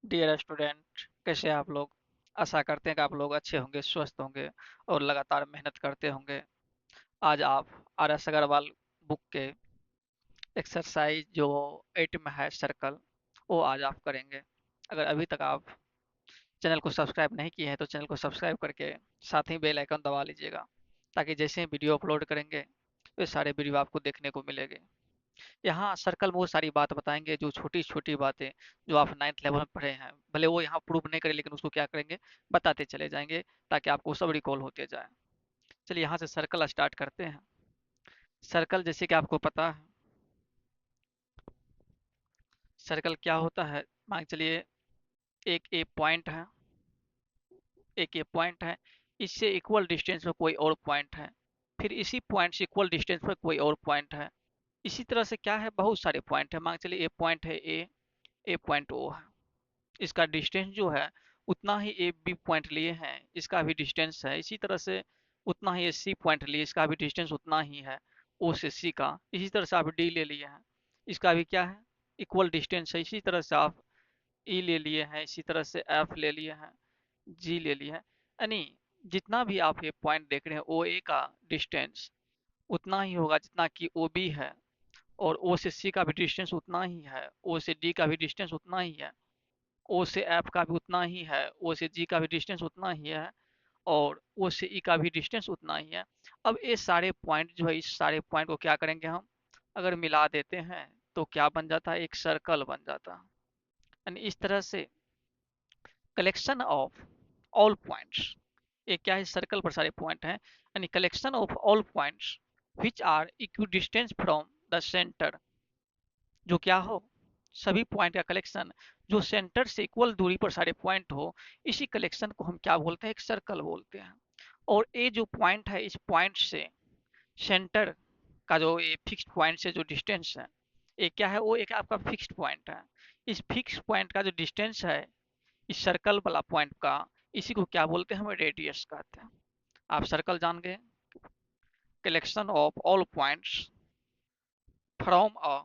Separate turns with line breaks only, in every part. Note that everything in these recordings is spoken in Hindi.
डियर स्टूडेंट, कैसे हैं आप लोग। आशा करते हैं कि आप लोग अच्छे होंगे, स्वस्थ होंगे और लगातार मेहनत करते होंगे। आज आप आर एस अग्रवाल बुक के एक्सरसाइज जो 8 में है सर्कल, वो आज आप करेंगे। अगर अभी तक आप चैनल को सब्सक्राइब नहीं किए हैं तो चैनल को सब्सक्राइब करके साथ ही बेल आइकन दबा लीजिएगा, ताकि जैसे ही वीडियो अपलोड करेंगे वे सारे वीडियो आपको देखने को मिलेंगे। यहाँ सर्कल में वो सारी बात बताएंगे, जो छोटी छोटी बातें जो आप 9th लेवल में पढ़े हैं, भले वो यहाँ प्रूव नहीं करें लेकिन उसको क्या करेंगे, बताते चले जाएंगे, ताकि आपको सब रिकॉल होते जाए। चलिए यहाँ से सर्कल स्टार्ट करते हैं। सर्कल जैसे कि आपको पता है, सर्कल क्या होता है। मान के चलिए एक ए पॉइंट है, एक ये पॉइंट है, इससे इक्वल डिस्टेंस पर कोई और पॉइंट है, फिर इसी पॉइंट से इक्वल डिस्टेंस पर कोई और पॉइंट है। इसी तरह से क्या है, बहुत सारे पॉइंट है। मान के चलिए ए पॉइंट है, ए पॉइंट ओ है, इसका डिस्टेंस जो है उतना ही ए बी पॉइंट लिए हैं, इसका भी डिस्टेंस है। इसी तरह से उतना ही सी पॉइंट लिए, इसका भी डिस्टेंस उतना ही है ओ से सी का। इसी तरह से आप डी ले लिए हैं, इसका भी क्या है, इक्वल डिस्टेंस है। इसी तरह से आप ई ले लिए हैं, इसी तरह से एफ ले लिए हैं, जी ले लिए हैं। यानी जितना भी आप ये पॉइंट देख रहे हैं, ओ ए का डिस्टेंस उतना ही होगा जितना कि ओ बी है, और ओ से सी का भी डिस्टेंस उतना ही है, ओ से डी का भी डिस्टेंस उतना ही है, ओ से एफ का भी उतना ही है, ओ से जी का भी डिस्टेंस उतना ही है, और ओ से ई का भी डिस्टेंस उतना ही है। अब ये सारे पॉइंट जो है, इस सारे पॉइंट को क्या करेंगे हम, अगर मिला देते हैं तो क्या बन जाता है, एक सर्कल बन जाता है। यानी इस तरह से कलेक्शन ऑफ ऑल पॉइंट्स, ये क्या है, सर्कल पर सारे पॉइंट हैं, यानी collection of all points which are equidistance from the centre, जो क्या हो, सभी पॉइंट का कलेक्शन जो सेंटर से इक्वल दूरी पर सारे पॉइंट हो, इसी कलेक्शन को हम क्या बोलते हैं, एक सर्कल बोलते हैं। और ये जो पॉइंट है, इस पॉइंट से सेंटर का जो ये फिक्स्ड पॉइंट से जो डिस्टेंस है, ये क्या है, वो एक आपका फिक्स्ड पॉइंट है। इस फिक्स्ड पॉइंट का जो डिस्टेंस है इस सर्कल वाला पॉइंट का, इसी को क्या बोलते हैं, हम रेडियस कहते हैं। आप सर्कल जान गए, collection of all points from a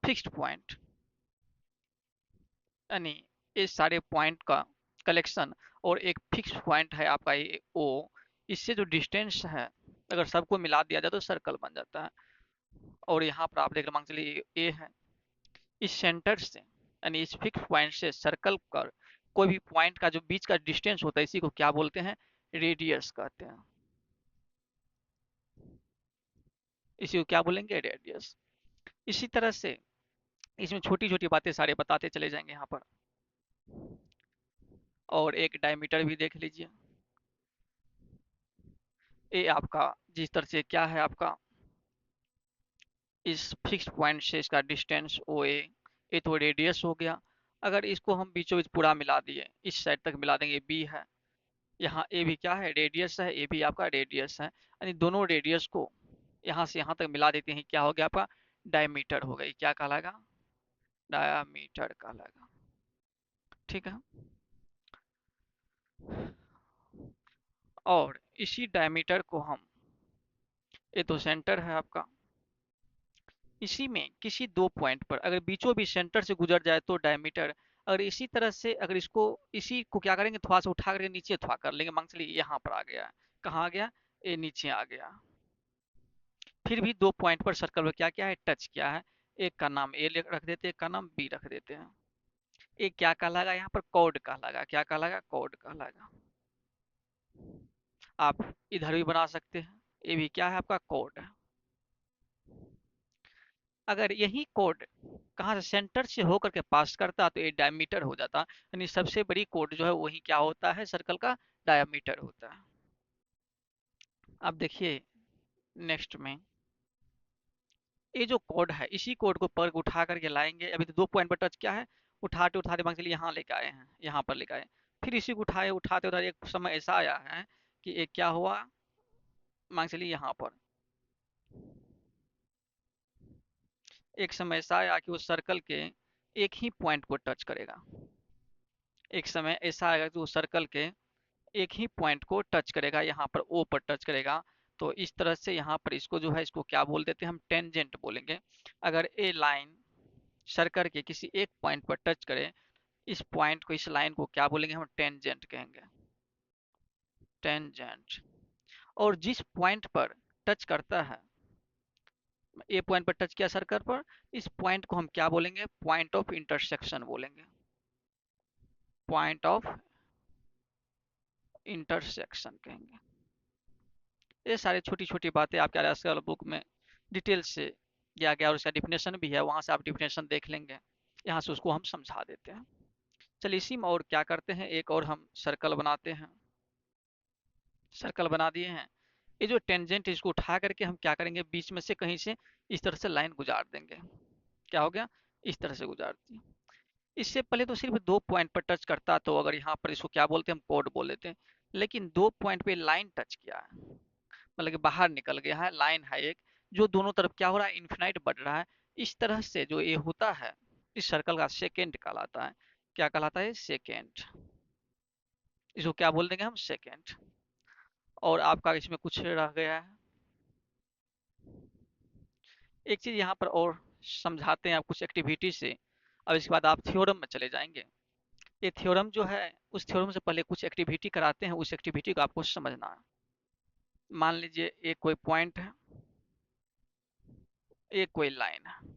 fixed point, यानी ये सारे पॉइंट का कलेक्शन, और एक फिक्स पॉइंट है आपका ये ओ, इससे जो डिस्टेंस है अगर सबको मिला दिया जाए तो सर्कल बन जाता है। और यहाँ पर आप देख रहे मान चलिए ए है, इस सेंटर से यानी इस फिक्स पॉइंट से सर्कल कर कोई भी पॉइंट का जो बीच का डिस्टेंस होता है, इसी को क्या बोलते हैं, रेडियस कहते हैं। इसी को क्या बोलेंगे, रेडियस। इसी तरह से इसमें छोटी छोटी बातें सारे बताते चले जाएंगे यहाँ पर। और एक डायमीटर भी देख लीजिए, ये आपका जिस तरह से क्या है आपका, इस फिक्स पॉइंट से इसका डिस्टेंस ओ ए, ये तो रेडियस हो गया। अगर इसको हम बीचों बीच पूरा मिला दिए, इस साइड तक मिला देंगे, बी है, यहाँ ए भी क्या है, रेडियस है, ए भी आपका रेडियस है, यानी दोनों रेडियस को यहाँ से यहाँ तक मिला देते हैं, क्या हो गया आपका, डायमीटर हो गई। क्या कहलाएगा, डायामीटर कहलाएगा। ठीक है। और इसी डायमीटर को हम, ये तो सेंटर है आपका, इसी में किसी दो पॉइंट पर अगर बीचों बीच सेंटर से गुजर जाए तो डायमीटर, अगर इसी तरह से अगर इसको, इसी को क्या करेंगे, थोड़ा सा उठा करके नीचे थोड़ा कर लेंगे, मान चलिए यहाँ पर आ गया, कहाँ आ गया, ये नीचे आ गया। फिर भी दो पॉइंट पर सर्कल में क्या क्या है, टच किया है, एक का नाम ए रख देते हैं, एक का नाम बी रख देते हैं। एक क्या कहलाएगा, यहाँ पर कॉर्ड कहलाएगा। क्या कहलाएगा, कॉर्ड कहलाएगा। आप इधर भी बना सकते हैं, ये भी क्या है आपका, कॉर्ड है। अगर यही कोड कहाँ से, सेंटर से होकर के पास करता तो ये डायमीटर हो जाता, यानी सबसे बड़ी कोड जो है वही क्या होता है, सर्कल का डायमीटर होता है। अब देखिए नेक्स्ट में, ये जो कोड है इसी कोड को पर उठा करके लाएंगे। अभी तो दो पॉइंट पर टच किया है, उठाते उठाते मान चलिए यहाँ लेके आए हैं, यहाँ पर लेके आए, फिर इसी को उठाए उठाते उठाते एक समय ऐसा आया है कि एक क्या हुआ, मान चलिए यहाँ पर एक समय ऐसा आया कि उस सर्कल के एक ही पॉइंट को टच करेगा। एक समय ऐसा आएगा कि उस सर्कल के एक ही पॉइंट को टच करेगा, यहाँ पर ओ पर टच करेगा। तो इस तरह से यहाँ पर इसको जो है, इसको क्या बोल देते हैं, हम टेंजेंट बोलेंगे। अगर ए लाइन सर्कल के किसी एक पॉइंट पर टच करे इस पॉइंट को, इस लाइन को क्या बोलेंगे हम? टेंजेंट कहेंगे, टेंजेंट। और जिस पॉइंट पर टच करता है, ए पॉइंट पर टच किया सर्कल पर, इस पॉइंट को हम क्या बोलेंगे? पॉइंट ऑफ इंटरसेक्शन बोलेंगे, पॉइंट ऑफ इंटरसेक्शन कहेंगे। ये सारी छोटी छोटी बातें आपके आजकल बुक में डिटेल से दिया गया और उसका डिफिनेशन भी है, वहां से आप डिफिनेशन देख लेंगे, यहाँ से उसको हम समझा देते हैं। चलिए इसी में और क्या करते हैं, एक और हम सर्कल बनाते हैं। सर्कल बना दिए हैं। ये जो टेंजेंट है इसको उठा करके हम क्या करेंगे, बीच में से कहीं से इस तरह से लाइन गुजार देंगे। क्या हो गया? इस तरह से गुजार दी। इससे पहले तो सिर्फ 2 पॉइंट पर टच करता, तो अगर यहाँ पर इसको क्या बोलते हैं, हम कोड बोल देते हैं। लेकिन 2 पॉइंट पे लाइन टच किया है, मतलब कि बाहर निकल गया है, लाइन है एक, जो दोनों तरफ क्या हो रहा है, इन्फिनाइट बढ़ रहा है। इस तरह से जो ये होता है, इस सर्कल का सेकेंड कहलाता है। क्या कहलाता है? सेकेंड। इसको क्या बोल देंगे हम? सेकेंड। और आपका इसमें कुछ रह गया है, एक चीज यहाँ पर और समझाते हैं आप कुछ एक्टिविटी से। अब इसके बाद आप थ्योरम में चले जाएंगे। ये थ्योरम जो है, उस थ्योरम से पहले कुछ एक्टिविटी कराते हैं, उस एक्टिविटी को आपको समझना है। मान लीजिए एक कोई पॉइंट है, एक कोई लाइन है।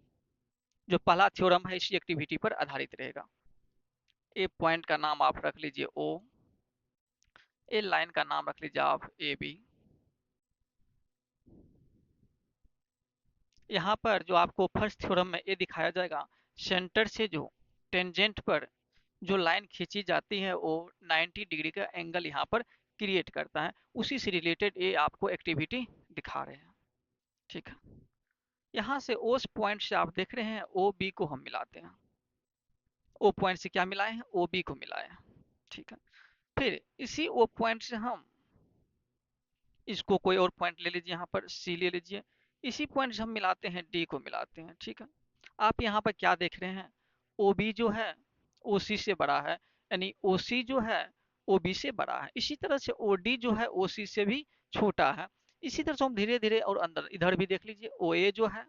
जो पहला थ्योरम है इसी एक्टिविटी पर आधारित रहेगा। ए पॉइंट का नाम आप रख लीजिए ओ, ए लाइन का नाम रख लीजिए आप ए बी। यहाँ पर जो आपको फर्स्ट थ्योरम में ये दिखाया जाएगा, सेंटर से जो टेंजेंट पर जो लाइन खींची जाती है वो 90 डिग्री का एंगल यहाँ पर क्रिएट करता है। उसी से रिलेटेड ये आपको एक्टिविटी दिखा रहे हैं। ठीक है, यहाँ से उस पॉइंट से आप देख रहे हैं ओ बी को हम मिलाते हैं। ओ पॉइंट से क्या मिलाए हैं? ओ बी को मिलाए हैं। ठीक है, फिर इसी ओ पॉइंट से हम इसको कोई और पॉइंट ले लीजिए, यहाँ पर सी ले लीजिए। इसी पॉइंट से हम मिलाते हैं, डी को मिलाते हैं। ठीक है, आप यहाँ पर क्या देख रहे हैं, ओ बी जो है ओ सी से बड़ा है, यानी ओ सी जो है ओ बी से बड़ा है। इसी तरह से ओ डी जो है ओ सी से भी छोटा है। इसी तरह से हम धीरे धीरे और अंदर इधर भी देख लीजिए, ओ ए जो है,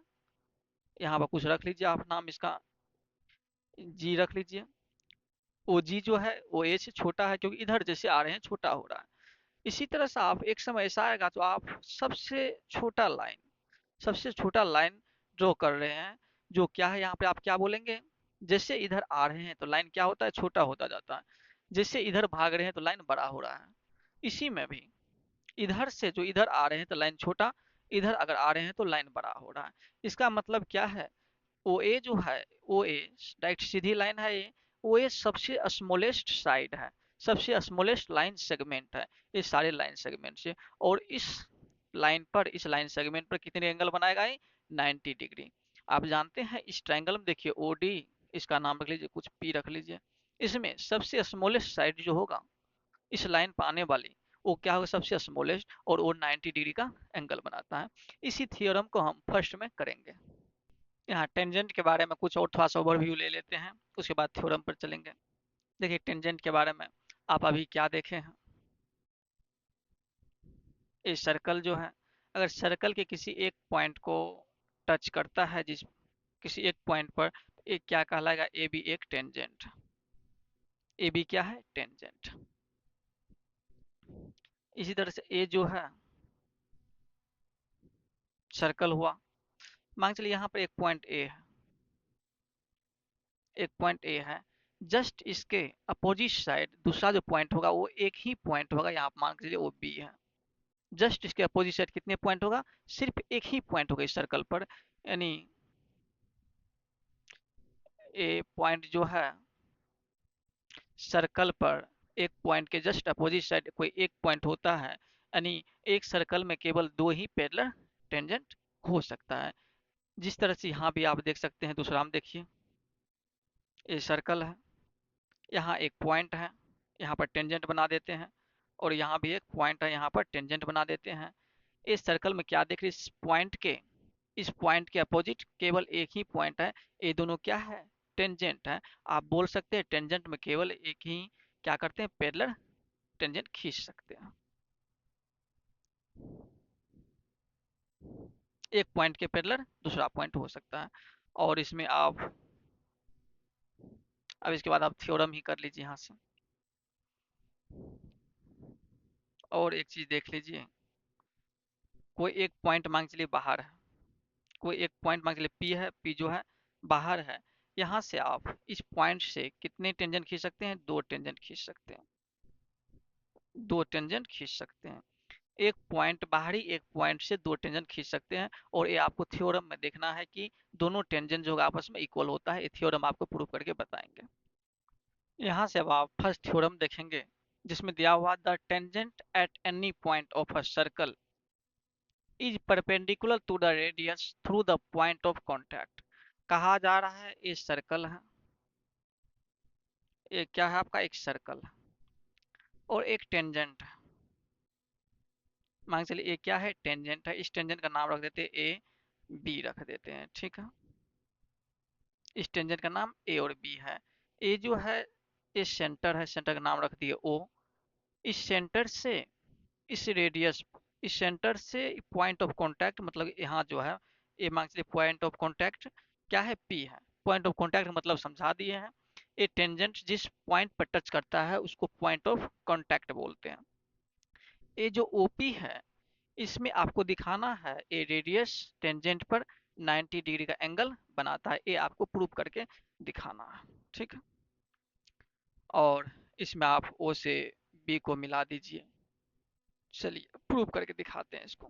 यहाँ पर कुछ रख लीजिए आप नाम इसका, जी रख लीजिए। ओ जी जो है वो ए से छोटा है, क्योंकि इधर जैसे आ रहे हैं छोटा हो रहा है। इसी तरह से आप एक समय ऐसा आएगा तो आप सबसे छोटा लाइन, सबसे छोटा लाइन ड्रॉ कर रहे हैं। जो क्या है, यहाँ पे आप क्या बोलेंगे, जैसे इधर आ रहे हैं तो लाइन क्या होता है, छोटा होता जाता है। जैसे इधर भाग रहे हैं तो लाइन बड़ा हो रहा है। इसी में भी इधर से जो इधर आ रहे हैं तो लाइन छोटा, इधर अगर आ रहे हैं तो लाइन बड़ा हो रहा है। इसका मतलब क्या है, ओ ए जो है, ओ ए डायरेक्ट सीधी लाइन है ये, ओ ए सबसे स्मॉलेस्ट साइड है, सबसे स्मॉलेस्ट लाइन सेगमेंट है ये सारे लाइन सेगमेंट से। और इस लाइन पर, इस लाइन सेगमेंट पर कितने एंगल बनाएगा ये? 90 डिग्री। आप जानते हैं इस ट्रायंगल में देखिए ओ डी, इसका नाम रख लीजिए कुछ पी रख लीजिए। इसमें सबसे स्मॉलेस्ट साइड जो होगा इस लाइन पर आने वाली, वो क्या होगा, सबसे स्मॉलेस्ट, और वो 90 डिग्री का एंगल बनाता है। इसी थियोरम को हम फर्स्ट में करेंगे। यहाँ टेंजेंट के बारे में कुछ और थोड़ा सा ओवरव्यू ले लेते हैं, उसके बाद थ्योरम पर चलेंगे। देखिए टेंजेंट के बारे में आप अभी क्या देखे हैं, ये सर्कल जो है, अगर सर्कल के किसी एक पॉइंट को टच करता है, जिस किसी एक पॉइंट पर, ये क्या कहलाएगा, ए बी एक टेंजेंट। ए बी क्या है? टेंजेंट। इसी तरह से ए जो है सर्कल हुआ। मान चलिए यहाँ पर एक पॉइंट ए है, एक पॉइंट ए है, जस्ट इसके अपोजिट साइड दूसरा जो पॉइंट होगा वो एक ही पॉइंट होगा, यहाँ मान के चलिए वो बी है। जस्ट इसके अपोजिट साइड कितने पॉइंट होगा? सिर्फ एक ही पॉइंट होगा इस सर्कल पर, यानी ए पॉइंट जो है सर्कल पर, एक पॉइंट के जस्ट अपोजिट साइड कोई एक पॉइंट होता है, यानी एक सर्कल में केवल दो ही पैरेलल टेंजेंट हो सकता है। जिस तरह से यहाँ भी आप देख सकते हैं, दूसरा हम देखिए, ये सर्कल है, यहाँ एक पॉइंट है, यहाँ पर टेंजेंट बना देते हैं, और यहाँ भी एक पॉइंट है, यहाँ पर टेंजेंट बना देते हैं। इस सर्कल में क्या देख रहे हैं, इस पॉइंट के अपोजिट केवल एक ही पॉइंट है, ये दोनों क्या है? टेंजेंट है। आप बोल सकते हैं टेंजेंट में केवल एक ही क्या करते हैं, पैरेलल टेंजेंट खींच सकते हैं। एक पॉइंट के पैरेलल दूसरा पॉइंट हो सकता है। और इसमें आप अब इसके बाद आप थ्योरम ही कर लीजिए यहाँ से। और एक चीज देख लीजिए, कोई एक पॉइंट मान के चलिए बाहर है, कोई एक पॉइंट मान के लिए पी है, पी जो है बाहर है। यहाँ से आप इस पॉइंट से कितने टेंजेंट खींच सकते हैं? 2 टेंजेंट खींच सकते हैं, 2 टेंजेंट खींच सकते हैं। एक पॉइंट बाहरी एक पॉइंट से 2 टेंजेंट खींच सकते हैं, और ये आपको थ्योरम में देखना है कि दोनों टेंजेंट जो आपस में इक्वल होता है। ये थ्योरम आपको प्रूव करके बताएंगे। यहाँ से अब आप फर्स्ट थ्योरम देखेंगे, जिसमें दिया हुआ the tangent at any point of a circle is perpendicular to the radius through the point of contact. कहा जा रहा है ये सर्कल है, ये क्या है आपका? एक सर्कल है और एक टेंजेंट है। मान के चलिए ये क्या है? टेंजेंट है। इस टेंजेंट का नाम रख देते हैं ए, बी रख देते हैं, ठीक है। इस टेंजेंट का नाम ए और बी है। ए जो है ये सेंटर है, सेंटर का नाम रख दिए ओ। इस सेंटर से इस रेडियस, इस सेंटर से पॉइंट ऑफ कांटेक्ट, मतलब यहाँ जो है ये मान चलिए पॉइंट ऑफ कांटेक्ट क्या है? पी है। पॉइंट ऑफ कांटेक्ट मतलब समझा दिए हैं। ये टेंजेंट जिस पॉइंट पर टच करता है उसको पॉइंट ऑफ कांटेक्ट बोलते हैं। ये जो ओपी है, इसमें आपको दिखाना है ये रेडियस टेंजेंट पर 90 डिग्री का एंगल बनाता है। ये आपको प्रूव करके दिखाना है, ठीक है। और इसमें आप ओ से बी को मिला दीजिए। चलिए प्रूव करके दिखाते हैं इसको।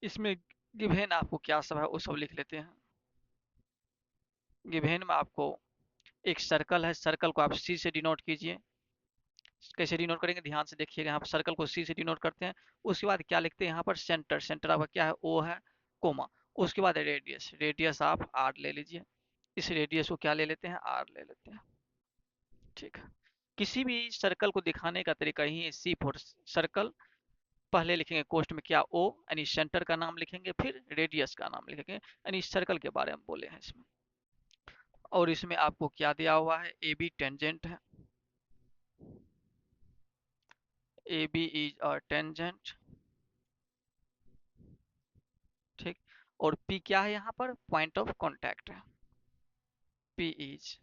इसमें गिवेन आपको क्या सब है वो सब लिख लेते हैं। गिवेन में आपको एक सर्कल है, सर्कल को आप सी से डिनोट कीजिए। कैसे डिनोट करेंगे? ध्यान से देखिएगा। यहाँ पर सर्कल को सी से डिनोट करते हैं। उसके बाद क्या लिखते हैं यहाँ पर? सेंटर। सेंटर आपका क्या है? ओ है, कोमा। उसके बाद रेडियस, रेडियस आप आर ले लीजिए। इस रेडियस को क्या ले लेते हैं? आर ले लेते हैं, ठीक है। किसी भी सर्कल को दिखाने का तरीका ही है। सी फॉर सर्कल, पहले लिखेंगे कोष्ट में क्या? ओ, यानी सेंटर का नाम लिखेंगे, फिर रेडियस का नाम लिखेंगे, यानी सर्कल के बारे में बोले हैं इसमें। और इसमें आपको क्या दिया हुआ है? ए बी टेंजेंट है, A B is a tangent, ठीक। और पी क्या है? यहाँ पर पॉइंट ऑफ कांटेक्ट है। P is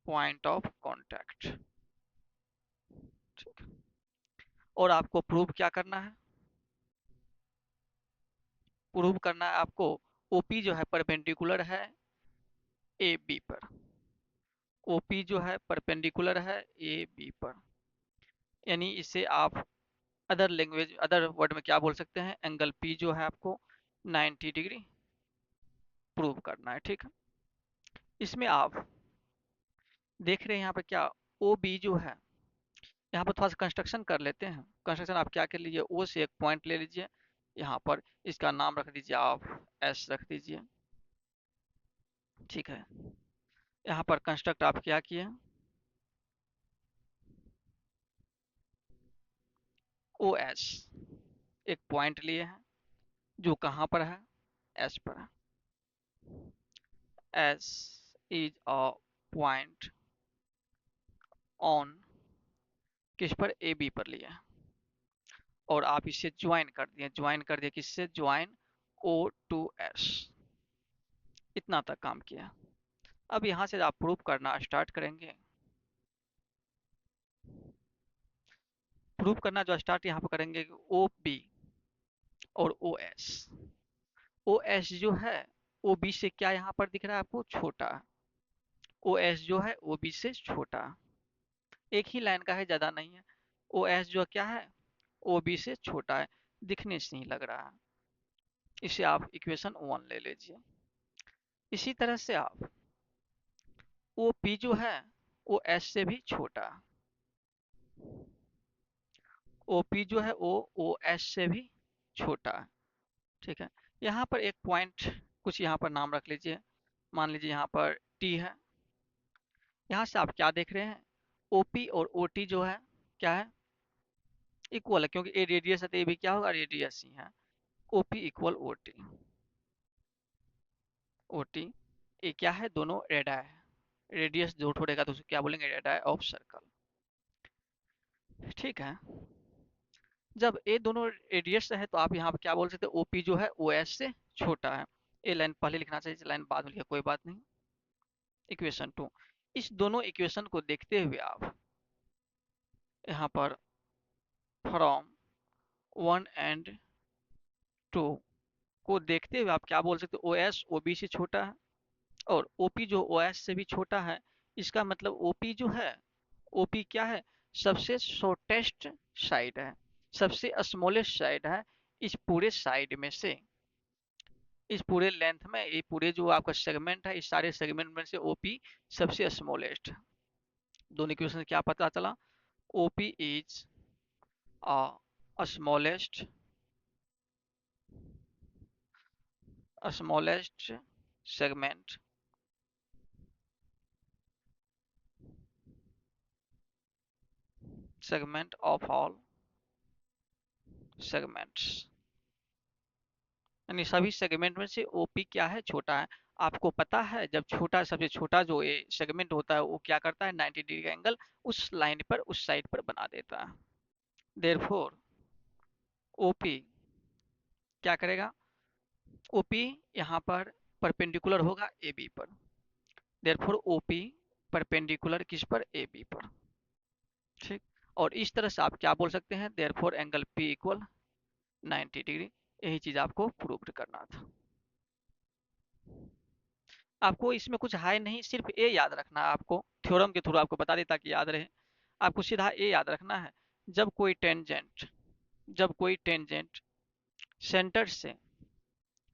point of contact, ठीक। और आपको प्रूव क्या करना है? प्रूव करना है आपको ओपी जो है परपेंडिकुलर है ए बी पर। ओपी जो है परपेंडिकुलर है ए बी पर, यानी इसे आप अदर लैंग्वेज, अदर वर्ड में क्या बोल सकते हैं? एंगल पी जो है आपको 90 डिग्री प्रूव करना है, ठीक है। इसमें आप देख रहे हैं यहाँ पे क्या? ओ बी जो है, यहाँ पर थोड़ा सा कंस्ट्रक्शन कर लेते हैं। कंस्ट्रक्शन आप क्या कर लीजिए? ओ से एक पॉइंट ले लीजिए, यहाँ पर इसका नाम रख दीजिए आप एस रख दीजिए, ठीक है। यहाँ पर कंस्ट्रक्ट आप क्या किए? ओ एस एक पॉइंट लिए हैं, जो कहाँ पर है? एस पर है। S is a point on किस पर? ए बी पर लिए, और आप इसे ज्वाइन कर दिए। ज्वाइन कर दिए किससे? Join O to S. इतना तक काम किया। अब यहाँ से आप प्रूफ करना स्टार्ट करेंगे। प्रूफ करना जो स्टार्ट यहाँ पर करेंगे, ओ बी और ओ एस। ओ एस जो है ओ बी से क्या यहाँ पर दिख रहा है आपको? छोटा। ओ एस जो है ओ बी से छोटा, एक ही लाइन का है, ज्यादा नहीं है। ओ एस जो क्या है? ओ बी से छोटा है, दिखने से नहीं लग रहा है। इसे आप इक्वेशन 1 ले लीजिए। इसी तरह से आप ओ पी जो है वो एस से भी छोटा, ओ पी जो है ओ एस से भी छोटा है, ठीक है। यहाँ पर एक पॉइंट कुछ यहाँ पर नाम रख लीजिए। मान लीजिए यहाँ पर टी है। यहाँ से आप क्या देख रहे हैं? ओपी और ओ टी जो है क्या है? इक्वल है, क्योंकि ए रेडियस है तो ए भी क्या होगा? रेडियस ही है। OP equal O T. O T ये क्या है? दोनों रेडा है। रेडियस जो छोड़ेगा तो उसे क्या बोलेंगे? रेडा ऑफ सर्कल, ठीक है। जब ए दोनों रेडियस है तो आप यहाँ पे क्या बोल सकते हैं? ओपी जो है ओ एस से छोटा है। ए लाइन पहले लिखना चाहिए, लाइन बाद में लिखा, कोई बात नहीं। इक्वेशन 2। इस दोनों इक्वेशन को देखते हुए आप यहाँ पर फ्रॉम 1 एंड 2 को देखते हुए आप क्या बोल सकते हो, ओ एस ओ बी से छोटा है और ओ पी जो ओ एस से भी छोटा है। इसका मतलब ओ पी जो है, ओ पी क्या है, सबसे शॉर्टेस्ट साइड है, सबसे स्मॉलेस्ट साइड है इस पूरे साइड में से। इस पूरे लेंथ में, ये पूरे जो आपका सेगमेंट है, इस सारे सेगमेंट में से ओपी सबसे स्मॉलेस्ट है। दोनों इक्वेशन से क्या पता चला, OP is smallest smallest segment segment of all segments, यानी सभी सेगमेंट में से ओपी क्या है, छोटा है। आपको पता है जब छोटा, सबसे छोटा जो ये सेगमेंट होता है वो क्या करता है, 90 डिग्री का एंगल उस लाइन पर, उस साइड पर बना देता है। देयरफॉर ओपी क्या करेगा, ओपी यहाँ पर परपेंडिकुलर होगा ए बी पर। देयरफॉर ओपी परपेंडिकुलर किस पर, ए बी पर। ठीक, और इस तरह से आप क्या बोल सकते हैं, therefore angle P equal 90 degree. यही चीज आपको प्रूव करना था। आपको इसमें कुछ है नहीं, सिर्फ ए याद रखना है। आपको थ्योरम के थ्रू आपको बता देता कि याद रहे। आपको सीधा ए याद रखना है। जब कोई टेंजेंट जब कोई टेंजेंट सेंटर से,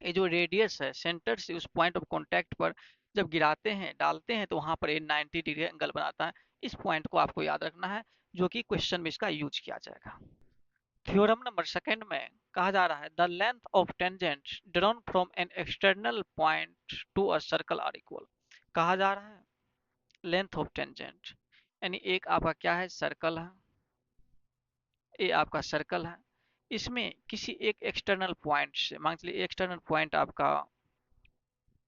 ये जो रेडियस है सेंटर से उस पॉइंट ऑफ कांटेक्ट पर जब गिराते हैं, डालते हैं, तो वहां पर ये 90 डिग्री एंगल बनाता है। इस पॉइंट को आपको याद रखना है, जो कि क्वेश्चन में इसका यूज किया जाएगा। थ्योरम नंबर सेकंड में कहा जा रहा है the length of tangent drawn from an external point to a circle are equal. कहा जा रहा है लेंथ ऑफ टेंजेंट, यानी एक आपका क्या है, सर्कल है, ये आपका सर्कल है। इसमें किसी एक एक्सटर्नल पॉइंट से, मान लीजिए एक्सटर्नल पॉइंट आपका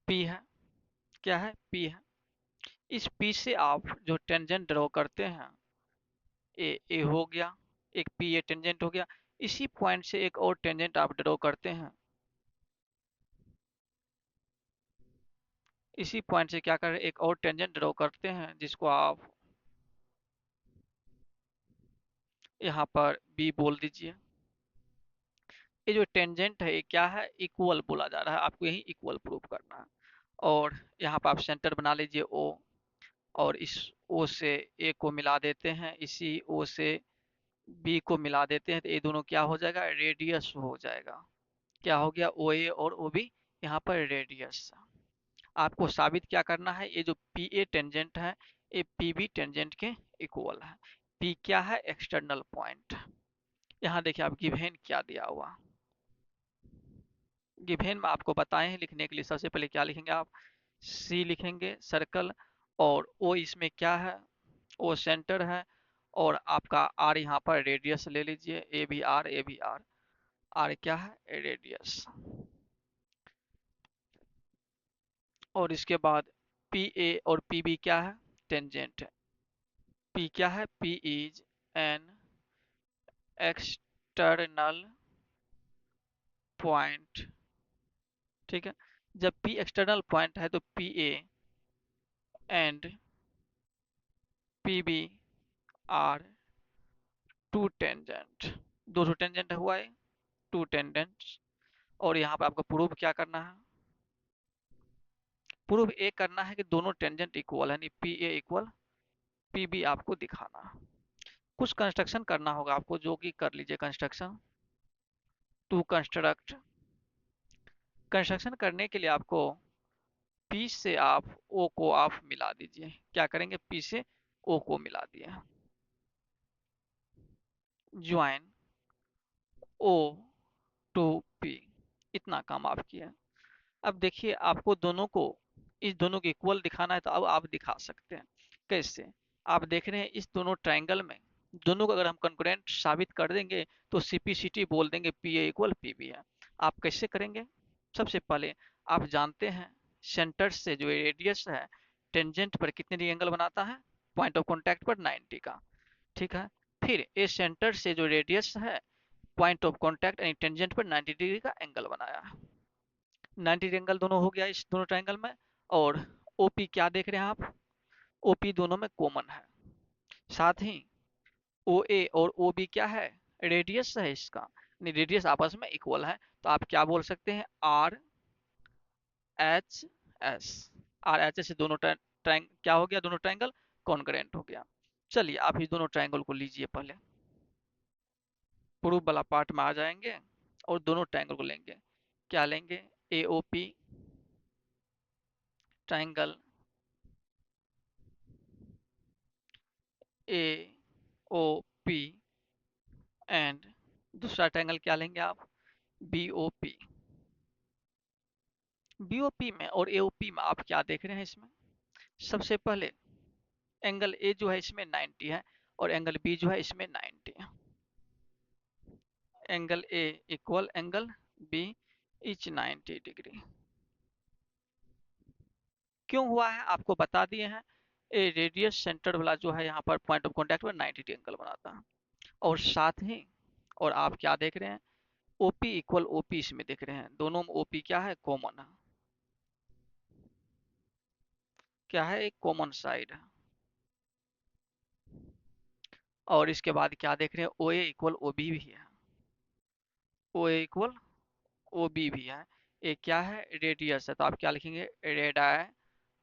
पी है, क्या है, पी है। इस पी से आप जो टेंजेंट ड्रॉ करते हैं, ए हो गया, एक पी ए टेंजेंट हो गया। इसी पॉइंट से एक और टेंजेंट आप ड्रॉ करते हैं, इसी पॉइंट से क्या कर रहे हैं, एक और टेंजेंट ड्रॉ करते हैं, जिसको आप यहाँ पर बी बोल दीजिए। ये जो टेंजेंट है ये क्या है, इक्वल बोला जा रहा है, आपको यही इक्वल प्रूव करना है। और यहाँ पर आप सेंटर बना लीजिए ओ, और इस ओ से ए को मिला देते हैं, इसी ओ से बी को मिला देते हैं, तो ये दोनों क्या हो जाएगा, रेडियस हो जाएगा। क्या हो गया, ओ ए और ओ बी, यहाँ पर रेडियस। आपको साबित क्या करना है, ये जो पी ए टेंजेंट है ये पी बी टेंजेंट के इक्वल है। पी क्या है, एक्सटर्नल पॉइंट। यहाँ देखिए आप गिवन क्या दिया हुआ, गिवन में आपको बताए हैं लिखने के लिए। सबसे पहले क्या लिखेंगे आप, सी लिखेंगे सर्कल, और ओ इसमें क्या है, ओ सेंटर है, और आपका आर यहाँ पर रेडियस ले लीजिए, ए भी आर, ए भी आर, आर क्या है, रेडियस। और इसके बाद पी ए और पी बी क्या है, टेंजेंट है। पी क्या है, P is an external point. ठीक है, जब पी एक्सटर्नल पॉइंट है तो P A and P B are two tangent, दो टू टेंजेंट हुआ है, टू टेंजेंट्स। और यहाँ पे आपको प्रूव क्या करना है, प्रूव ए करना है कि दोनों टेंजेंट इक्वल है, यानी P A equal P B आपको दिखाना है। कुछ कंस्ट्रक्शन करना होगा आपको, जो कि कर लीजिए कंस्ट्रक्शन। टू कंस्ट्रक्ट, कंस्ट्रक्शन करने के लिए आपको पी से आप ओ को आप मिला दीजिए। क्या करेंगे, पी से ओ को मिला दिए, ज्वाइन ओ टू पी, इतना काम आप किया। अब देखिए आपको दोनों को, इस दोनों को इक्वल दिखाना है, तो अब आप दिखा सकते हैं। कैसे, आप देख रहे हैं इस दोनों ट्रायंगल में, दोनों को अगर हम कंकरेंट साबित कर देंगे तो सीपीसीटी बोल देंगे, P A equal P B है। आप कैसे करेंगे, सबसे पहले आप जानते हैं सेंटर से जो रेडियस है टेंजेंट पर कितने डिग्री एंगल बनाता है, पॉइंट ऑफ कॉन्टैक्ट पर 90 का। ठीक है, फिर ए सेंटर से जो रेडियस है पॉइंट ऑफ कॉन्टैक्ट यानी टेंजेंट पर 90 डिग्री का एंगल बनाया है। 90 डिग्री एंगल दोनों हो गया इस दोनों ट्रायंगल में। और ओपी क्या देख रहे हैं आप, ओपी दोनों में कॉमन है। साथ ही ओ ए और ओ बी क्या है, रेडियस है इसका, नहीं रेडियस आपस में इक्वल है, तो आप क्या बोल सकते हैं, R H S. R H S से दोनों ट्राइंग क्या हो गया, दोनों ट्राइंगल कॉन्ग्रुएंट हो गया। चलिए आप इस दोनों ट्राइंगल को लीजिए, पहले प्रूफ वाला पार्ट में आ जाएंगे और दोनों ट्राइंगल को लेंगे। क्या लेंगे, A O P triangle, A O P, and दूसरा ट्राइंगल क्या लेंगे आप, B O P. B O P में और ए ओ पी में आप क्या देख रहे हैं इसमें, सबसे पहले एंगल ए जो है इसमें 90 है और एंगल बी जो है इसमें 90 है। Angle A equal angle B each 90 degree. क्यों हुआ है आपको बता दिए हैं, ए रेडियस सेंटर वाला जो है यहाँ पर पॉइंट ऑफ कॉन्टैक्ट पर 90 डिग्री एंगल बनाता है। और साथ ही और आप क्या देख रहे हैं, ओपी इक्वल ओपी इसमें देख रहे हैं, दोनों में ओपी क्या है, कॉमन है, क्या है, एक कॉमन साइड है। और इसके बाद क्या देख रहे हैं, ओ ए इक्वल ओ बी भी है, ओ ए इक्वल ओ बी भी है। ये क्या है, रेडियस है, तो आप क्या लिखेंगे, रेडाई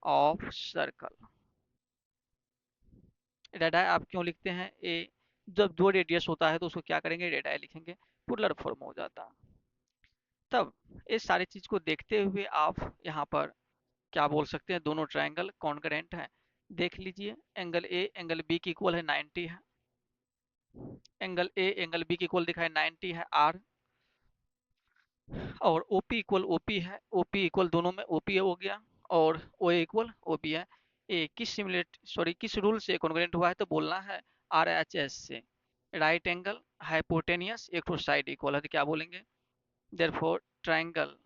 ऑफ सर्कल। रेडाई आप क्यों लिखते हैं, ए जब दो रेडियस होता है तो उसको क्या करेंगे, रेडाई लिखेंगे, पुलर फॉर्म हो जाता है। तब इस सारी चीज को देखते हुए आप यहाँ पर क्या बोल सकते हैं, दोनों ट्राइंगल कॉन्करेंट है। देख लीजिए एंगल ए एंगल बी की इक्वल है 90 है, एंगल ए एंगल बी की इक्वल दिखा है 90 है आर, और ओपी इक्वल ओपी है, ओपी इक्वल दोनों में ओपी हो गया, और ओ इक्वल ओपी है। ए किस सिमुलेट सॉरी किस रूल से कॉन्ग्रुएंट हुआ है, तो बोलना है आर एच एस से, राइट एंगल हाइपोटेनियस एक तो साइड इक्वल है, तो क्या बोलेंगे, therefore triangle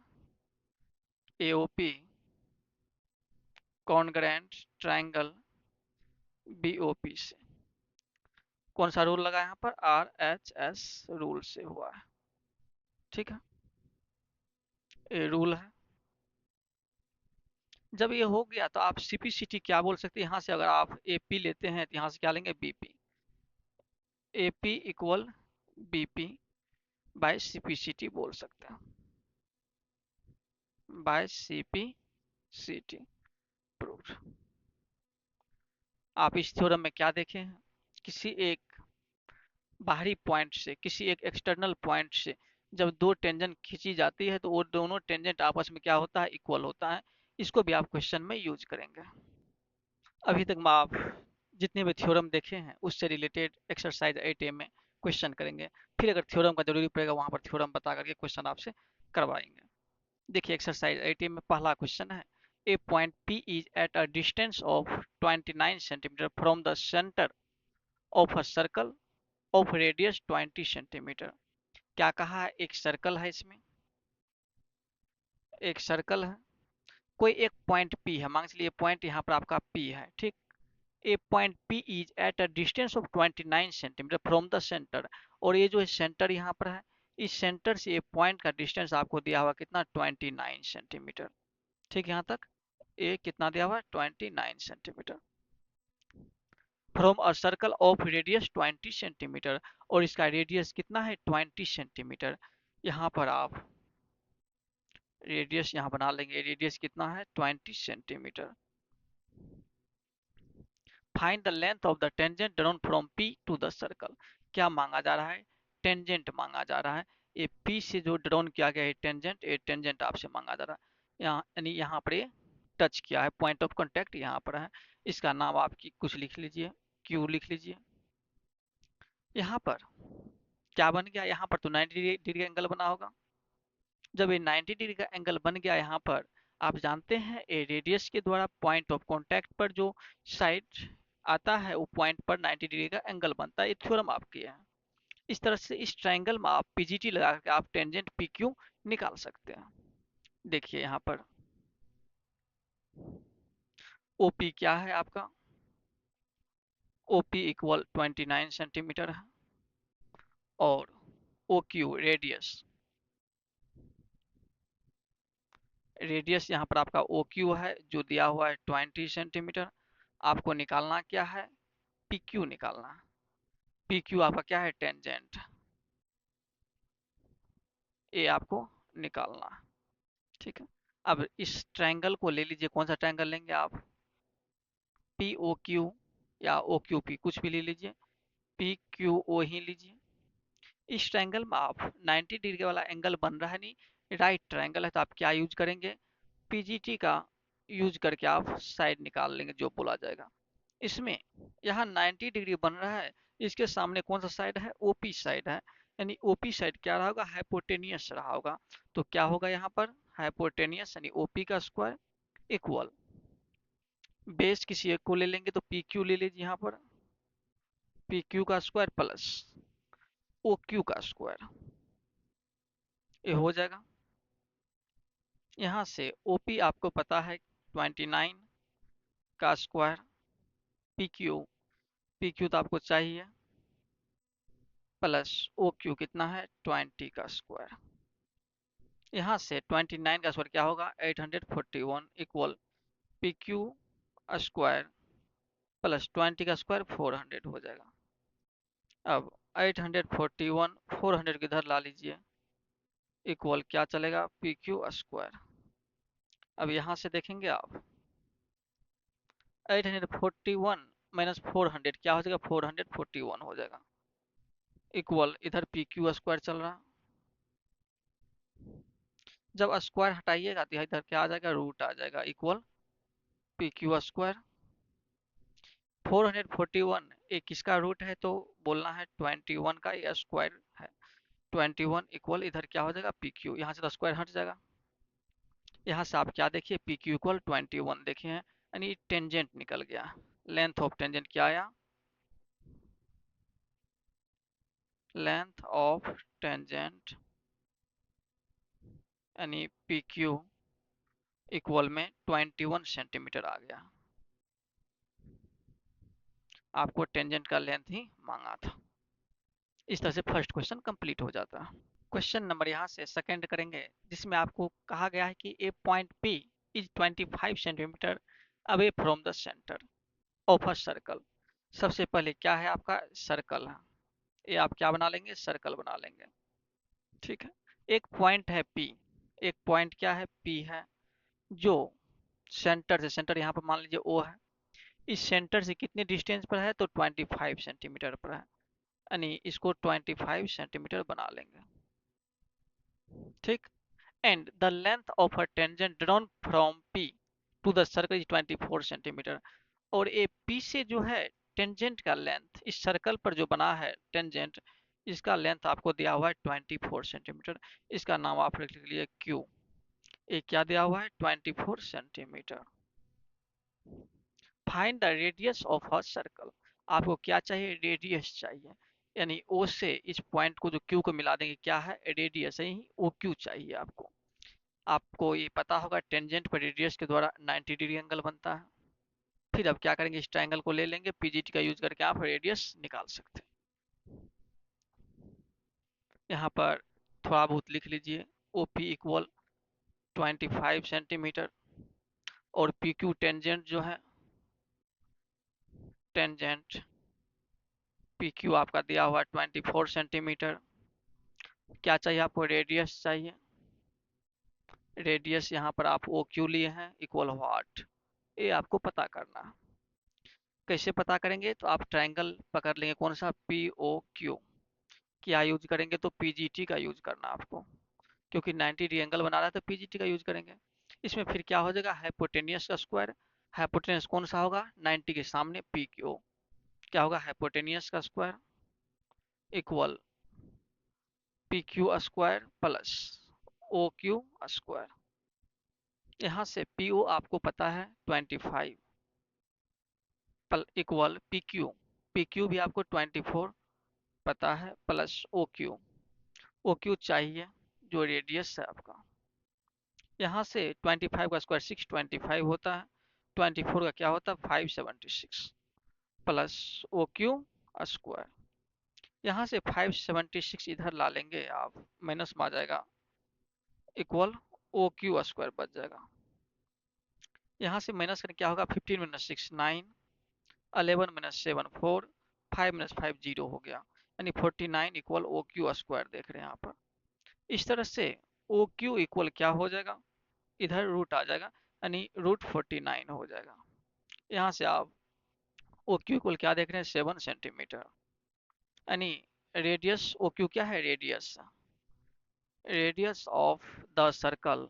AOP congruent triangle BOP से। कौन सा रूल लगा यहाँ पर, आर एच एस रूल से हुआ है, ठीक है, ये रूल है। जब ये हो गया तो आप सीपीसीटी क्या बोल सकते हैं, यहाँ से अगर आप एपी लेते हैं तो यहाँ से क्या लेंगे, BP, AP equal BP by CPCT बोल सकते हैं, बाय सीपीसीटी प्रूव्ड। आप इस थ्योरम में क्या देखे हैं, किसी एक बाहरी पॉइंट से, किसी एक एक्सटर्नल पॉइंट से जब दो टेंजेंट खींची जाती है तो वो दोनों टेंजेंट आपस में क्या होता है, इक्वल होता है। इसको भी आप क्वेश्चन में यूज करेंगे। अभी तक मैं आप जितने भी थ्योरम देखे हैं उससे रिलेटेड एक्सरसाइज 8A में क्वेश्चन करेंगे, फिर अगर थ्योरम का जरूरी पड़ेगा वहां पर थ्योरम बता करके क्वेश्चन आपसे करवाएंगे। देखिए एक्सरसाइज 8A में पहला क्वेश्चन है, a point P is at a distance of 29 centimetre from the centre of a circle of radius 20 centimetre. क्या कहा है, एक सर्कल है इसमें, एक सर्कल है, कोई एक पॉइंट P है, मान चलिए पॉइंट यहाँ पर आपका P है, ठीक। A point P is at a distance of 29 centimetre from the centre, और ये जो है सेंटर यहाँ पर है, इस सेंटर से ये पॉइंट का डिस्टेंस आपको दिया हुआ कितना, 29 सेंटीमीटर, ठीक। यहाँ तक ये कितना दिया हुआ है, 29 centimetre, from a circle of radius 20 centimetre, और इसका रेडियस कितना है, 20 सेंटीमीटर। यहाँ पर आप रेडियस यहाँ बना लेंगे, रेडियस कितना है, 20 centimetre. Find the length of the tangent drawn from P to the circle. क्या मांगा जा रहा है, टेंजेंट मांगा जा रहा है, ये P से जो ड्रॉन किया गया है टेंजेंट, ये टेंजेंट आपसे मांगा जा रहा है। यहाँ यानी यहाँ पर ये टच किया है, पॉइंट ऑफ कॉन्टेक्ट यहाँ पर है, इसका नाम आपकी कुछ लिख लीजिए, Q लिख लीजिए। यहाँ पर क्या बन गया, यहाँ पर तो 90 डिग्री एंगल बना होगा। जब ये 90 डिग्री का एंगल बन गया यहाँ पर, आप जानते हैं ये रेडियस के द्वारा पॉइंट ऑफ कांटेक्ट पर जो साइड आता है वो पॉइंट पर 90 डिग्री का एंगल बनता है, ये थ्योरम आप किए हैं। इस तरह से इस ट्रायंगल में आप पीजीटी लगा करके आप टेंजेंट पी क्यू निकाल सकते हैं। देखिए यहाँ पर ओपी क्या है आपका, ओपी इक्वल 29 सेंटीमीटर है, और ओ क्यू रेडियस, रेडियस यहाँ पर आपका ओ क्यू है जो दिया हुआ है 20 सेंटीमीटर। आपको निकालना क्या है, पी क्यू निकालना। पी क्यू आपका क्या है, टेंजेंट। ये आपको निकालना। ठीक है। अब इस ट्रायंगल को ले लीजिए, कौन सा ट्रायंगल लेंगे आप, पी ओ क्यू या ओ क्यू पी, कुछ भी ले लीजिए, पी क्यू ओ ही लीजिए। इस ट्रायंगल में आप 90 डिग्री वाला एंगल बन रहा है नहीं, राइट ट्रायंगल है, तो आप क्या यूज करेंगे, पीजीटी का यूज करके आप साइड निकाल लेंगे जो बोला जाएगा। इसमें यहाँ 90 डिग्री बन रहा है, इसके सामने कौन सा साइड है, ओपी साइड है, यानी ओपी साइड क्या रहा होगा, हाइपोटेनियस रहा होगा। तो क्या होगा यहाँ पर, हाइपोटेनियस यानी ओपी का स्क्वायर इक्वल, बेस किसी एक को ले लेंगे तो पी क्यू ले लीजिए यहाँ पर, पी क्यू का स्क्वायर प्लस ओ क्यू का स्क्वायर, ये हो जाएगा। यहाँ से ओपी आपको पता है 29 का square, P Q, P Q तो आपको चाहिए, प्लस ओ क्यू कितना है 20 का स्क्वायर। यहाँ से 29 का स्क्वायर क्या होगा, 841 equal P Q square plus 20 का स्क्वायर 400 हो जाएगा। अब 841 400 किधर ला लीजिए, इक्वल क्या चलेगा, पी क्यू स्क्वायर। अब यहाँ से देखेंगे आप 841 माइनस 400 क्या हो जाएगा, 441 हो जाएगा, इक्वल इधर पी क्यू स्क्वायर चल रहा। जब स्क्वायर हटाइएगा तो इधर क्या आ जाएगा, रूट आ जाएगा, इक्वल पी क्यू स्क्वायर। 441 एक किसका रूट है, तो बोलना है 21 का, ये स्क्वायर है 21 इक्वल इधर क्या हो जाएगा, पी क्यू, यहाँ से तो स्क्वायर हट जाएगा। यहाँ से आप क्या देखिए, पी क्यू इक्वल 21 देखे हैं, यानी टेंजेंट निकल गया। लेंथ ऑफ टेंजेंट क्या आया, लेंथ ऑफ टेंजेंट यानी पी क्यू इक्वल में 21 सेंटीमीटर आ गया। आपको टेंजेंट का लेंथ ही मांगा था। इस तरह से फर्स्ट क्वेश्चन कंप्लीट हो जाता है। क्वेश्चन नंबर यहाँ से सेकंड करेंगे, जिसमें आपको कहा गया है कि a point P is 25 centimetre away from the centre of a circle. सबसे पहले क्या है आपका, सर्कल है, ये आप क्या बना लेंगे, सर्कल बना लेंगे। ठीक है। एक पॉइंट है पी, एक पॉइंट क्या है, पी है, जो सेंटर से, सेंटर यहाँ पर मान लीजिए ओ है, इस सेंटर से कितने डिस्टेंस पर है, तो 25 सेंटीमीटर पर है, यानी इसको 25 सेंटीमीटर बना लेंगे। ठीक। And the length of a tangent drawn from P to the circle is 24 centimetre. और ये पी से जो है टेंजेंट का लेंथ, इस सर्कल पर जो बना है टेंजेंट, इसका लेंथ आपको दिया हुआ है 24 सेंटीमीटर। इसका नाम आप लिख लीजिए क्यू। ये क्या दिया हुआ है, 24 centimetre. Find the radius of a circle. आपको क्या चाहिए, रेडियस चाहिए, यानी ओ से इस पॉइंट को जो क्यू को मिला देंगे, क्या है, रेडियस है, ही ओ क्यू चाहिए आपको। आपको ये पता होगा टेंजेंट पर रेडियस के द्वारा 90 डिग्री एंगल बनता है। फिर अब क्या करेंगे, इस ट्रायंगल को ले लेंगे, पीजीटी का यूज करके आप रेडियस निकाल सकते हैं। यहाँ पर थोड़ा बहुत लिख लीजिए, ओ पी इक्वल 25 सेंटीमीटर, और पी क्यू टेंजेंट जो है, टेंजेंट पी क्यू आपका दिया हुआ 24 सेंटीमीटर। क्या चाहिए आपको, रेडियस चाहिए, रेडियस यहाँ पर आप ओ क्यू लिए हैं, इक्वल व्हाट, ये आपको पता करना। कैसे पता करेंगे, तो आप ट्रायंगल पकड़ लेंगे, कौन सा, पी ओ क्यू। क्या यूज करेंगे, तो पीजीटी का यूज करना आपको, क्योंकि 90 डिग्री एंगल बना रहा है तो पीजीटी का यूज करेंगे। इसमें फिर क्या हो जाएगा, हाइपोटेनियस का स्क्वायर। हाइपोटेनियस कौन सा होगा, 90 के सामने पी क्यू, क्या होगा, हाइपोटेनियस का square equal P Q square plus O Q square. यहाँ से पी ओ आपको पता है 25 equal P Q, P Q भी आपको 24 पता है, plus O Q, O Q चाहिए जो रेडियस है आपका। यहाँ से 25 का स्क्वायर 625 होता है, 24 का क्या होता है, 576 प्लस ओ क्यू स्क्वायर। यहाँ से 576 इधर ला लेंगे आप, माइनस में आ जाएगा, इक्वल ओ क्यू स्क्वायर बच जाएगा। यहाँ से माइनस करें क्या होगा, 15 माइनस 6 9, 11 माइनस 7 4, 5 माइनस 5 0 हो गया, यानी 49 इक्वल ओ क्यू स्क्वायर देख रहे हैं यहाँ पर। इस तरह से ओ क्यू इक्वल क्या हो जाएगा, इधर रूट आ जाएगा, यानी रूट 49 हो जाएगा। यहाँ से आप ओ क्यू इक्वल क्या देख रहे हैं, 7 सेंटीमीटर, यानी रेडियस ओ क्यू क्या है, radius radius of the circle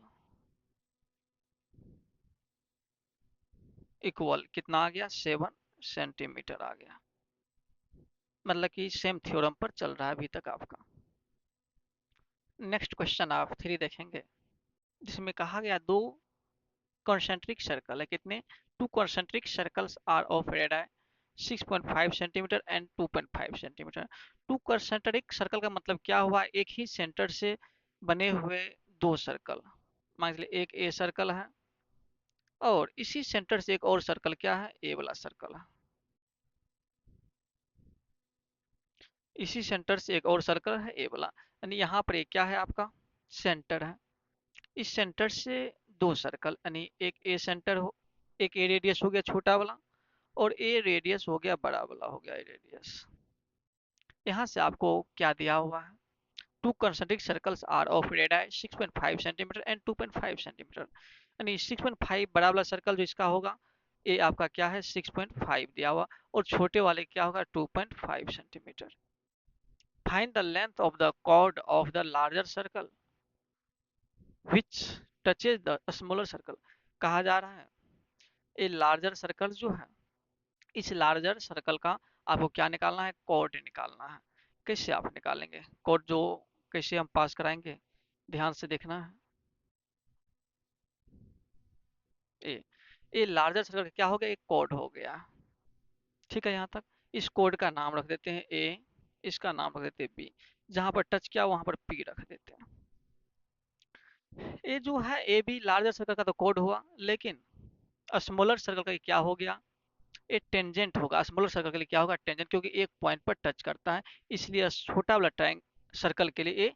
equal कितना आ गया, 7 सेंटीमीटर आ गया। मतलब कि सेम थ्योरम पर चल रहा है अभी तक आपका। नेक्स्ट क्वेश्चन आप 3 देखेंगे, जिसमें कहा गया दो concentric सर्कल है, कितने, two concentric circles are of radius 6.5 centimetre and 2.5 centimetre. Two concentric circle का मतलब क्या हुआ, एक ही सेंटर से बने हुए दो सर्कल। मान लीजिए एक ए सर्कल है और इसी सेंटर से एक और सर्कल क्या है, ए वाला सर्कल है। इसी सेंटर से एक और सर्कल है ए वाला, यानी यहाँ पर एक क्या है आपका, सेंटर है। इस सेंटर से दो सर्कल, यानी एक ए सेंटर हो, एक ए रेडियस हो गया छोटा वाला, और ए रेडियस हो गया बड़ा वाला, हो गया ए रेडियस। यहाँ से आपको क्या दिया हुआ है, two concentric circles are of radius 6.5 centimetre and 2.5 centimetre, यानी 6.5 बड़ा वाला सर्कल जो इसका होगा, ए आपका क्या है 6.5 दिया हुआ, और छोटे वाले क्या होगा 2.5 centimetre. Find the length of the chord of the larger circle which touches the smaller circle. कहा जा रहा है ये लार्जर सर्कल जो है, इस लार्जर सर्कल का आपको क्या निकालना है, कॉर्ड निकालना है। कैसे आप निकालेंगे कॉर्ड, जो कैसे हम पास कराएंगे, ध्यान से देखना है। ए ये लार्जर सर्कल क्या हो गया, एक कॉर्ड हो गया। ठीक है, यहाँ तक इस कॉर्ड का नाम रख देते हैं ए, इसका नाम रख देते हैं बी, जहां पर टच किया वहां पर पी रख देते हैं। ये जो है ए बी लार्जर सर्कल का तो कॉर्ड हुआ, लेकिन स्मॉलर सर्कल का क्या हो गया, ये टेंजेंट होगा। स्मॉलर सर्कल के लिए क्या होगा, टेंजेंट, क्योंकि एक पॉइंट पर टच करता है, इसलिए छोटा वाला ट्रायंग सर्कल के लिए ए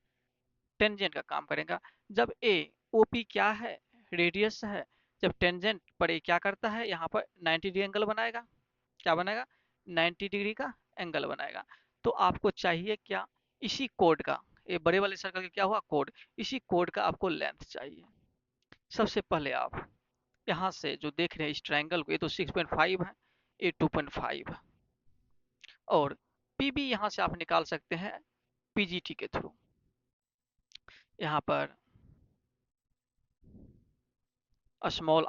टेंजेंट का काम करेगा। जब ए ओ पी क्या है, रेडियस है, जब टेंजेंट पर ए क्या करता है, यहाँ पर 90 डिग्री एंगल बनाएगा, क्या बनाएगा, 90 डिग्री का एंगल बनाएगा। तो आपको चाहिए क्या, इसी कोड का, ये बड़े वाले सर्कल का क्या हुआ कोड, इसी कोड का आपको लेंथ चाहिए। सबसे पहले आप यहाँ से जो देख रहे हैं इस ट्रायंगल को, ये तो 6.5 है, ये 2.5 है, और पी बी यहाँ से आप निकाल सकते हैं पीजीटी के थ्रू। यहाँ पर स्मॉल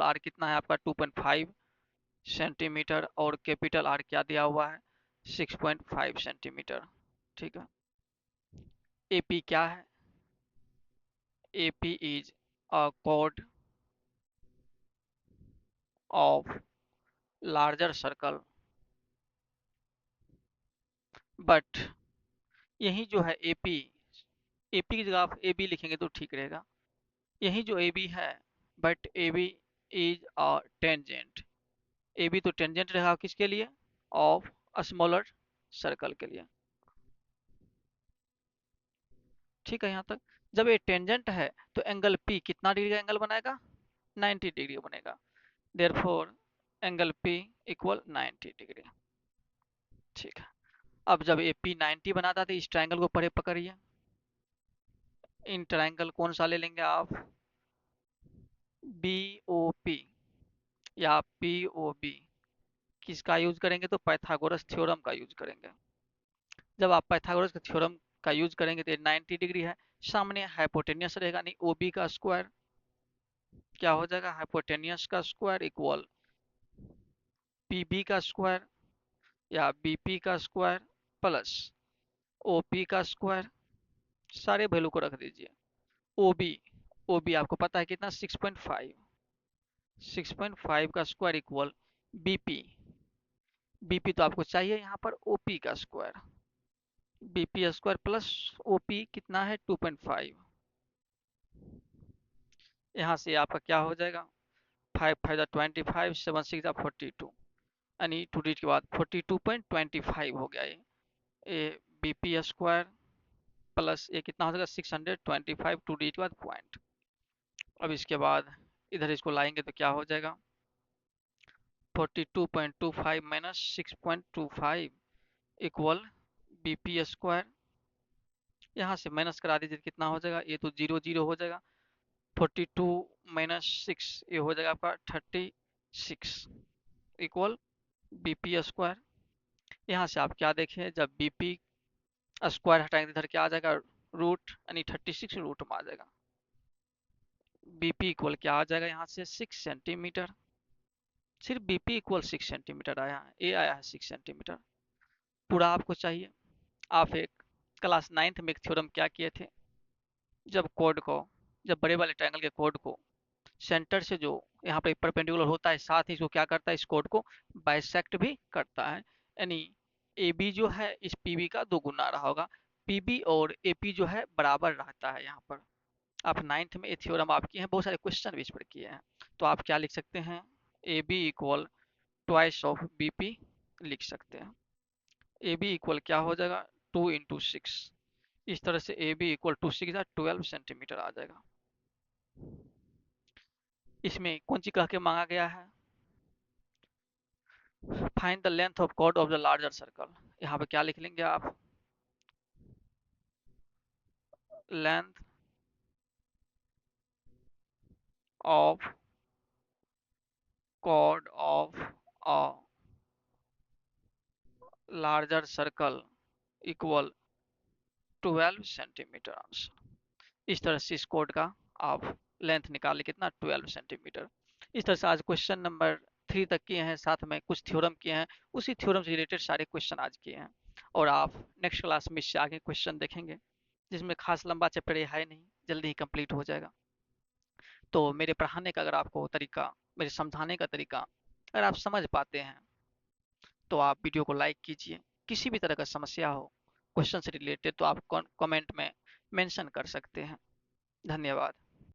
आर कितना है आपका 2.5 सेंटीमीटर, और कैपिटल आर क्या दिया हुआ है 6.5 सेंटीमीटर। ठीक है, एपी क्या है, AP is a code of larger circle, but यही जो है एपी, एपी की जगह आप ए बी लिखेंगे तो ठीक रहेगा। यही जो ए बी है, but A B is a tangent, A B तो टेंजेंट रहेगा किसके लिए, ऑफ स्मॉलर सर्कल के लिए। ठीक है, यहाँ तक जब ये टेंजेंट है तो एंगल पी कितना डिग्री का एंगल बनाएगा, 90 डिग्री बनेगा। Therefore angle P equal 90 degree. ठीक है, अब जब ए पी 90 बनाता है तो इस ट्रायंगल को परे पकड़िए। इन ट्रायंगल कौन सा ले लेंगे आप, बी ओ पी या पी ओ बी, किसका यूज करेंगे, तो पाइथागोरस थ्योरम का यूज करेंगे। जब आप पाइथागोरस के थ्योरम का यूज करेंगे तो 90 डिग्री है, सामने हाइपोटेनियस रहेगा, नहीं ओ बी का स्क्वायर क्या हो जाएगा, हाइपोटेनियस का स्क्वायर इक्वल पी बी का स्क्वायर या बी पी का स्क्वायर प्लस ओ पी का स्क्वायर। सारे वैल्यू को रख दीजिए। ओ बी, ओ बी आपको पता है कितना 6.5, 6.5 का स्क्वायर इक्वल बीपी, बीपी तो आपको चाहिए यहाँ पर ओपी का square, BP square plus OP कितना है 2.5। यहाँ से आपका क्या हो जाएगा, 5 5 25, 7 6 42, यानी 2 डिजिट के बाद 42.25 हो गया ये बी पी स्क्वायर प्लस ये कितना हो जाएगा 625 टू डी के बाद पॉइंट। अब इसके बाद इधर इसको लाएंगे तो क्या हो जाएगा 42.25 माइनस 6.25 इक्वल बीपी स्क्वायर। यहाँ से माइनस करा दीजिए कितना हो जाएगा, ये तो जीरो जीरो हो जाएगा। 42 माइनस 6 ये हो जाएगा आपका 36 इक्वल बीपी स्क्वायर। यहाँ से आप क्या देखें, जब बीपी स्क्वायर हटाएंगे इधर क्या आ जाएगा रूट, यानी 36 रूट में आ जाएगा। बीपी इक्वल क्या आ जाएगा यहाँ से 6 सेंटीमीटर। सिर्फ बीपी इक्वल 6 सेंटीमीटर आया है, ए आया है 6 सेंटीमीटर। पूरा आपको चाहिए। आप एक क्लास 9th में एक थ्योरम क्या किए थे, जब कोड को, जब बड़े वाले ट्रायंगल के कोड को सेंटर से जो यहाँ पे परपेंडिकुलर होता है, साथ ही इसको क्या करता है, इस कोड को बाइसेक्ट भी करता है। यानी ए बी जो है इस पी बी का दो गुना रहा होगा, पी बी और ए पी जो है बराबर रहता है। यहाँ पर आप 9th में ये थ्योरम आप किए हैं, बहुत सारे क्वेश्चन भी इस पर किए हैं। तो आप क्या लिख सकते हैं, A B equal twice of B P लिख सकते हैं। ए बी इक्वल क्या हो जाएगा 2 × 6। इस तरह से A B equal to 6 12 centimetre आ जाएगा। इसमें कौन सी कह के मांगा गया है, find the length of chord of the larger circle. यहाँ पे क्या लिख लेंगे आप, length of chord of a larger circle equal 12 centimetre answer. इस तरह से इस कोड का आप लेंथ निकाले कितना 12 सेंटीमीटर। इस तरह से आज क्वेश्चन नंबर 3 तक किए हैं, साथ में कुछ थ्योरम किए हैं, उसी थ्योरम से रिलेटेड सारे क्वेश्चन आज किए हैं। और आप नेक्स्ट क्लास में इससे आगे क्वेश्चन देखेंगे, जिसमें खास लंबा चैप्टर ये है नहीं, जल्दी ही कंप्लीट हो जाएगा। तो मेरे पढ़ाने का अगर आपको तरीका, मेरे समझाने का तरीका अगर आप समझ पाते हैं तो आप वीडियो को लाइक कीजिए। किसी भी तरह का समस्या हो क्वेश्चन से रिलेटेड तो आप कमेंट में मेंशन कर सकते हैं। धन्यवाद।